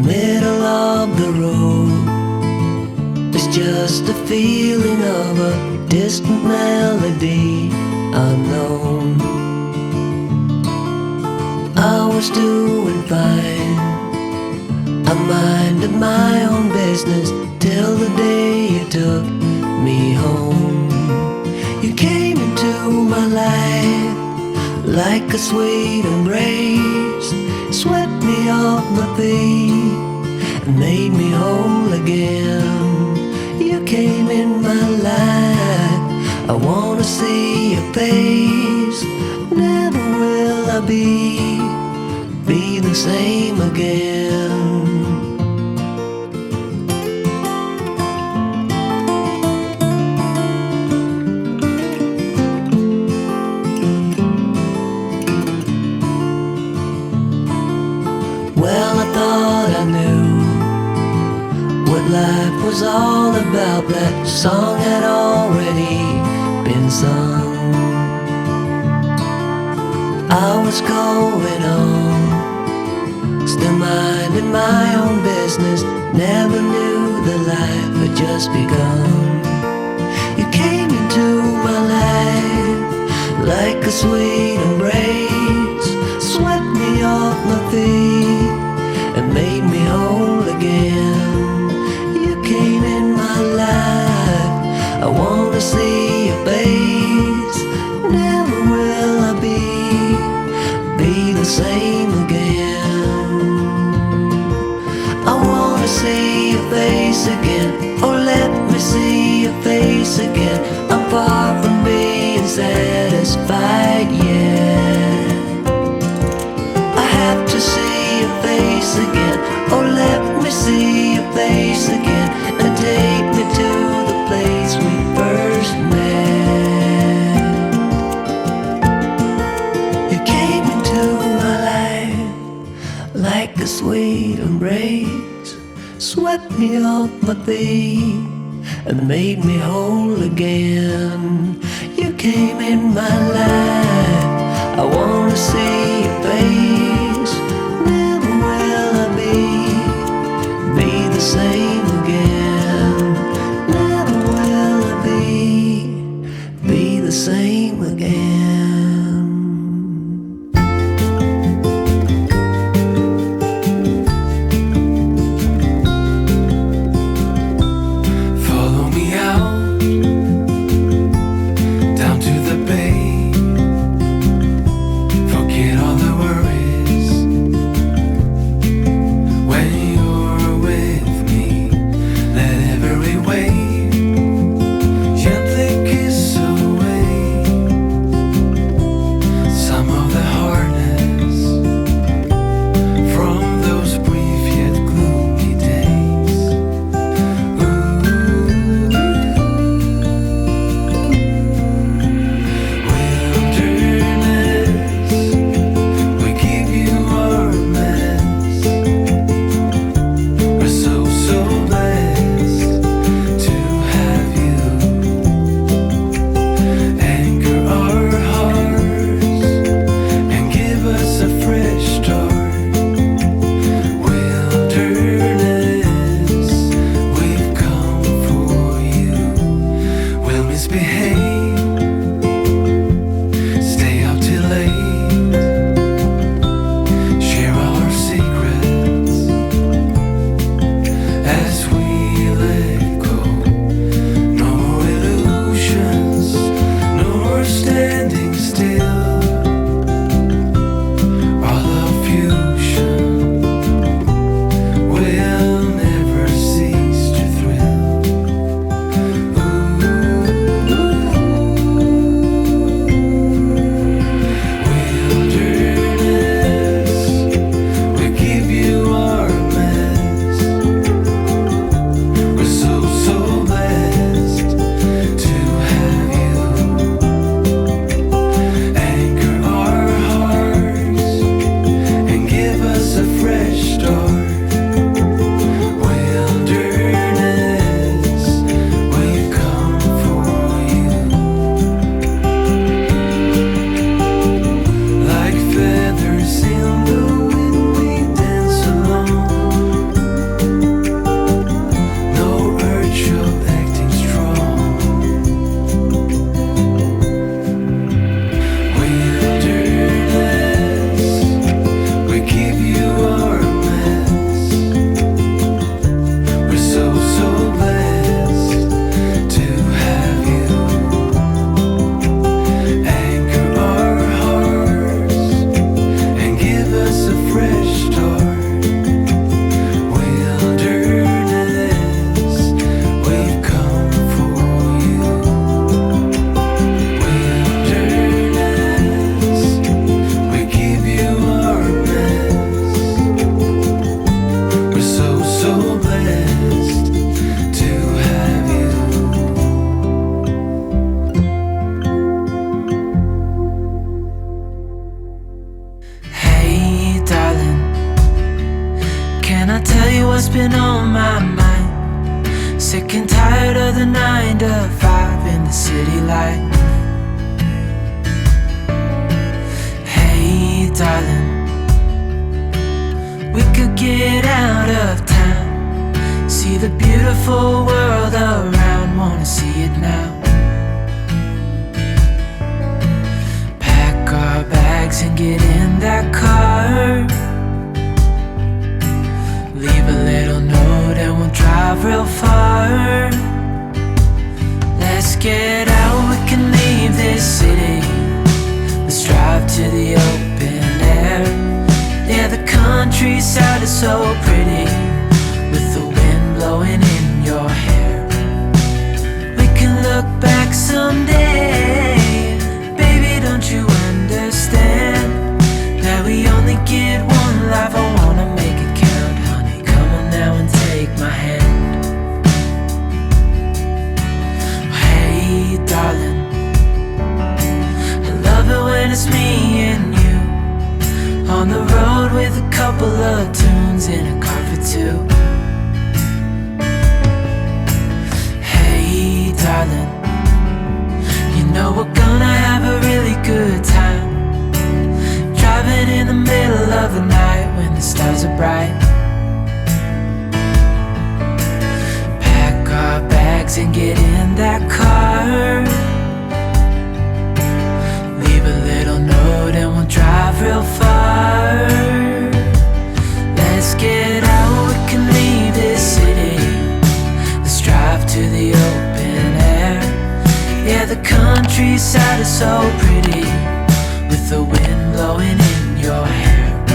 middle of the road. It's just a feeling of a distant melody unknown. I was doing fine, I minded my own business till the day you took me home. You came into my life like a sweet embrace, swept me off my feet and made me whole again. You came in my life, I wanna see your face. Never will I be the same again. Well, I thought I knew what life was all about. That song had already been sung. I was going on, still minding my own business. Never knew that life had just begun. You came into my life like a sweet embrace, swept me off my feet and made me whole again. You came in my life, I wanna see your face. Never will I be the same again. I wanna see your face again, oh let me see your face again. I'm far from being satisfied yet. I have to see your face again, oh let me see your face again, and take me to the place we first met. You came into my life like a sweet embrace, swept me off my feet and made me whole again. You came in my life, I wanna see your face. Never will I be the same again. Never will I be the same again. Follow me out down to the bay. Forget all the worries tell you what's been on my mind. Sick and tired of the 9 to 5 in the city life. Hey darling, we could get out of town, see the beautiful world around, wanna see it now. Pack our bags and get in that car, leave a little note and we'll drive real far. Let's get out, we can leave this city. Let's drive to the open air. Yeah, the countryside is so pretty, with the wind blowing in your hair. We can look back someday. Baby, don't you understand that we only get one life? I wanna make it count, honey. Come on now and take my hand. Hey darling, I love it when it's me and you, on the road with a couple of tunes in a car for two. Hey darling, you know we're gonna have a really good time, driving in the middle of the night when the stars are bright. Pack our bags and get in that car,